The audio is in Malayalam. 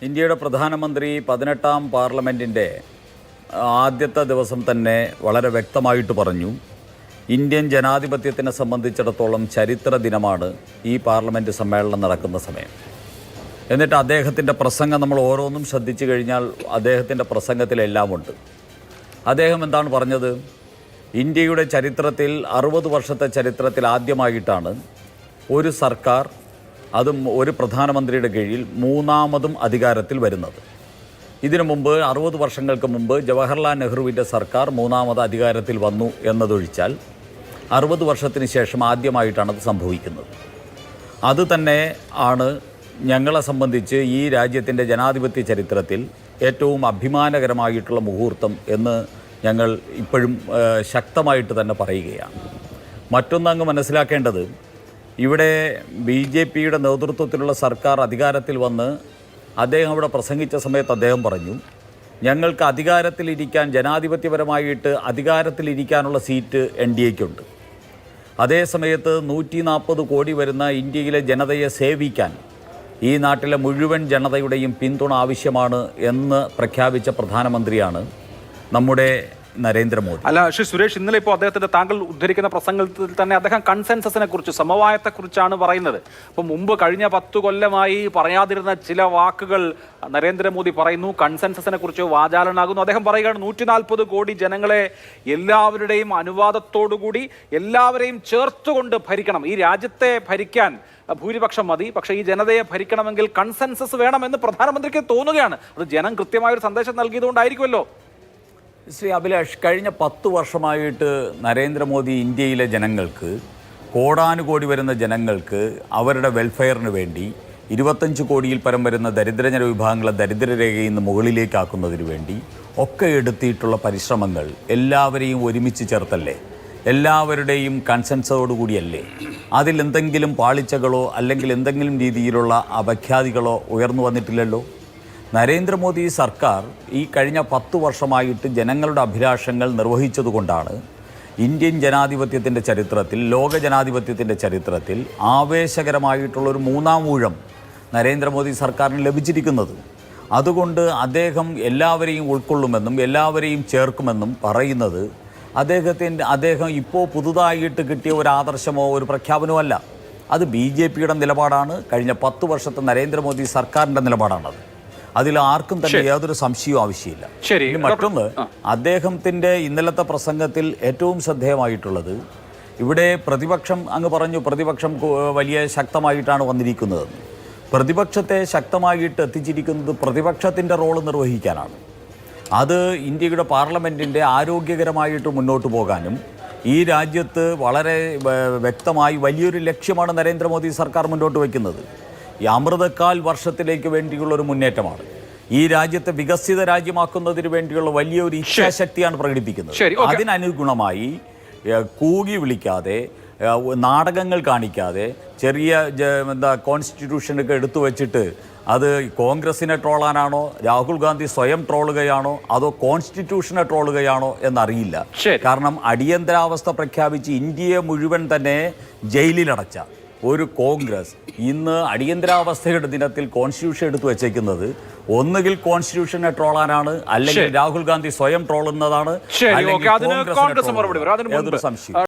ഇന്ത്യയുടെ പ്രധാനമന്ത്രി 18ാം പാർലമെൻറ്റിൻ്റെ ആദ്യത്തെ ദിവസം തന്നെ വളരെ വ്യക്തമായിട്ട് പറഞ്ഞു, ഇന്ത്യൻ ജനാധിപത്യത്തിനെ സംബന്ധിച്ചിടത്തോളം ചരിത്ര ദിനമാണ് ഈ പാർലമെൻറ്റ് സമ്മേളനം നടക്കുന്ന സമയം. എന്നിട്ട് അദ്ദേഹത്തിൻ്റെ പ്രസംഗം നമ്മൾ ഓരോന്നും ശ്രദ്ധിച്ചു കഴിഞ്ഞാൽ അദ്ദേഹത്തിൻ്റെ പ്രസംഗത്തിലെല്ലാമുണ്ട്. അദ്ദേഹം എന്താണ് പറഞ്ഞത്? ഇന്ത്യയുടെ ചരിത്രത്തിൽ 60 വർഷത്തെ ചരിത്രത്തിൽ ആദ്യമായിട്ടാണ് ഒരു സർക്കാർ, അതും ഒരു പ്രധാനമന്ത്രിയുടെ കീഴിൽ മൂന്നാമതും അധികാരത്തിൽ വരുന്നത്. ഇതിനു മുമ്പ് 60 വർഷങ്ങൾക്ക് മുമ്പ് ജവഹർലാൽ നെഹ്റുവിൻ്റെ സർക്കാർ മൂന്നാമത് അധികാരത്തിൽ വന്നു എന്നതൊഴിച്ചാൽ 60 വർഷത്തിന് ശേഷം ആദ്യമായിട്ടാണത് സംഭവിക്കുന്നത്. അതുതന്നെ ആണ് ഞങ്ങളെ സംബന്ധിച്ച് ഈ രാജ്യത്തിൻ്റെ ജനാധിപത്യ ചരിത്രത്തിൽ ഏറ്റവും അഭിമാനകരമായിട്ടുള്ള മുഹൂർത്തം എന്ന് ഞങ്ങൾ ഇപ്പോഴും ശക്തമായിട്ട് തന്നെ പറയുകയാണ്. മറ്റൊന്നങ്ങ് മനസ്സിലാക്കേണ്ടത്, ഇവിടെ BJPയുടെ നേതൃത്വത്തിലുള്ള സർക്കാർ അധികാരത്തിൽ വന്ന് അദ്ദേഹം അവിടെ പ്രസംഗിച്ച സമയത്ത് അദ്ദേഹം പറഞ്ഞു, ഞങ്ങൾക്ക് അധികാരത്തിലിരിക്കാൻ, ജനാധിപത്യപരമായിട്ട് അധികാരത്തിലിരിക്കാനുള്ള സീറ്റ് NDAയ്ക്കുണ്ട്. അതേ സമയത്ത് 140 കോടി വരുന്ന ഇന്ത്യയിലെ ജനതയെ സേവിക്കാൻ ഈ നാട്ടിലെ മുഴുവൻ ജനതയുടെയും പിന്തുണ ആവശ്യമാണ് എന്ന് പ്രഖ്യാപിച്ച പ്രധാനമന്ത്രിയാണ് നമ്മുടെ നരേന്ദ്രമോദി. അല്ല ശ്രീ സുരേഷ്, ഇന്നലെ ഇപ്പോൾ അദ്ദേഹത്തിന്റെ താങ്കൾ ഉദ്ധരിക്കുന്ന പ്രസംഗത്തിൽ തന്നെ അദ്ദേഹം കൺസെൻസസിനെ കുറിച്ച്, സമവായത്തെക്കുറിച്ചാണ് പറയുന്നത്. അപ്പോൾ മുമ്പ് കഴിഞ്ഞ 10 കൊല്ലമായി പറയാതിരുന്ന ചില വാക്കുകൾ നരേന്ദ്രമോദി പറയുന്നു. കൺസെൻസസിനെ കുറിച്ച് വാചാലനാകുന്നു. അദ്ദേഹം പറയുകയാണ് 140 കോടി ജനങ്ങളെ എല്ലാവരുടെയും അനുവാദത്തോടുകൂടി എല്ലാവരെയും ചേർത്തുകൊണ്ട് ഭരിക്കണം. ഈ രാജ്യത്തെ ഭരിക്കാൻ ഭൂരിപക്ഷം മതി, പക്ഷേ ഈ ജനതയെ ഭരിക്കണമെങ്കിൽ കൺസെൻസസ് വേണമെന്ന് പ്രധാനമന്ത്രിക്ക് തോന്നുകയാണ്. അത് ജനം കൃത്യമായൊരു സന്ദേശം നൽകിയതുകൊണ്ടായിരിക്കുമല്ലോ. ശ്രീ അഭിലാഷ്, കഴിഞ്ഞ 10 വർഷമായിട്ട് നരേന്ദ്രമോദി ഇന്ത്യയിലെ ജനങ്ങൾക്ക്, കോടാനുകോടി വരുന്ന ജനങ്ങൾക്ക് അവരുടെ വെൽഫെയറിന് വേണ്ടി 25 കോടിയിൽ പരം വരുന്ന ദരിദ്രജന വിഭാഗങ്ങളെ ദരിദ്രരേഖയിൽ നിന്ന് മുകളിലേക്കാക്കുന്നതിന് വേണ്ടി ഒക്കെ എടുത്തിട്ടുള്ള പരിശ്രമങ്ങൾ എല്ലാവരെയും ഒരുമിച്ച് ചേർത്തല്ലേ? എല്ലാവരുടെയും കൺസെൻസോടുകൂടിയല്ലേ? അതിലെന്തെങ്കിലും പാളിച്ചകളോ അല്ലെങ്കിൽ എന്തെങ്കിലും രീതിയിലുള്ള അപഖ്യാതികളോ ഉയർന്നു വന്നിട്ടില്ലല്ലോ. നരേന്ദ്രമോദി സർക്കാർ ഈ കഴിഞ്ഞ 10 വർഷമായിട്ട് ജനങ്ങളുടെ അഭിലാഷങ്ങൾ നിർവഹിച്ചതുകൊണ്ടാണ് ഇന്ത്യൻ ജനാധിപത്യത്തിൻ്റെ ചരിത്രത്തിൽ, ലോക ജനാധിപത്യത്തിൻ്റെ ചരിത്രത്തിൽ ആവേശകരമായിട്ടുള്ളൊരു 3ാം ഊഴം നരേന്ദ്രമോദി സർക്കാരിന് ലഭിച്ചിരിക്കുന്നത്. അതുകൊണ്ട് അദ്ദേഹം എല്ലാവരെയും ഉൾക്കൊള്ളുമെന്നും എല്ലാവരെയും ചേർക്കുമെന്നും പറയുന്നത് അദ്ദേഹം ഇപ്പോൾ പുതുതായിട്ട് കിട്ടിയ ഒരു ആദർശമോ ഒരു പ്രഖ്യാപനമോ അല്ല. അത് BJPയുടെ നിലപാടാണ്. കഴിഞ്ഞ 10 വർഷത്തെ നരേന്ദ്രമോദി സർക്കാരിൻ്റെ നിലപാടാണത്. അതിൽ ആർക്കും തന്നെ യാതൊരു സംശയവും ആവശ്യമില്ല. മറ്റൊന്ന്, അദ്ദേഹത്തിൻ്റെ ഇന്നലത്തെ പ്രസംഗത്തിൽ ഏറ്റവും ശ്രദ്ധേയമായിട്ടുള്ളത്, ഇവിടെ പ്രതിപക്ഷം അങ്ങ് പറഞ്ഞു, പ്രതിപക്ഷം വലിയ ശക്തമായിട്ടാണ് വന്നിരിക്കുന്നതെന്ന്. പ്രതിപക്ഷത്തെ ശക്തമായിട്ട് എത്തിച്ചിരിക്കുന്നത് പ്രതിപക്ഷത്തിൻ്റെ റോള് നിർവഹിക്കാനാണ്. അത് ഇന്ത്യയുടെ പാർലമെൻറ്റിൻ്റെ ആരോഗ്യകരമായിട്ട് മുന്നോട്ട് പോകാനും ഈ രാജ്യത്ത് വളരെ വ്യക്തമായി വലിയൊരു ലക്ഷ്യമാണ് നരേന്ദ്രമോദി സർക്കാർ മുന്നോട്ട് വയ്ക്കുന്നത്. ഈ അമൃതകാൽ വർഷത്തിലേക്ക് വേണ്ടിയുള്ളൊരു മുന്നേറ്റമാണ്. ഈ രാജ്യത്തെ വികസിത രാജ്യമാക്കുന്നതിന് വേണ്ടിയുള്ള വലിയൊരു ഇച്ഛാശക്തിയാണ് പ്രകടിപ്പിക്കുന്നത്. അതിനനുഗുണമായി കൂകി വിളിക്കാതെ, നാടകങ്ങൾ കാണിക്കാതെ, ചെറിയ കോൺസ്റ്റിറ്റ്യൂഷനൊക്കെ എടുത്തു വച്ചിട്ട് അത് കോൺഗ്രസിനെ ട്രോളാനാണോ, രാഹുൽ ഗാന്ധി സ്വയം ട്രോളുകയാണോ, അതോ കോൺസ്റ്റിറ്റ്യൂഷനെ ട്രോളുകയാണോ എന്നറിയില്ല. കാരണം അടിയന്തരാവസ്ഥ പ്രഖ്യാപിച്ച് ഇന്ത്യയെ മുഴുവൻ തന്നെ ജയിലിലടച്ച ഒരു കോൺഗ്രസ് ഇന്ന് അടിയന്തരാവസ്ഥയുടെ ദിനത്തിൽ കോൺസ്റ്റിറ്റ്യൂഷൻ എടുത്തു വച്ചേക്കുന്നത് ഒന്നുകിൽ കോൺസ്റ്റിറ്റ്യൂഷനെ ട്രോളാനാണ്, അല്ലെങ്കിൽ രാഹുൽ ഗാന്ധി സ്വയം ട്രോളുന്നതാണ്, അല്ലെങ്കിൽ കോൺഗ്രസിനെ ട്രോളുന്നതാണ്. യാതൊരു സംശയം.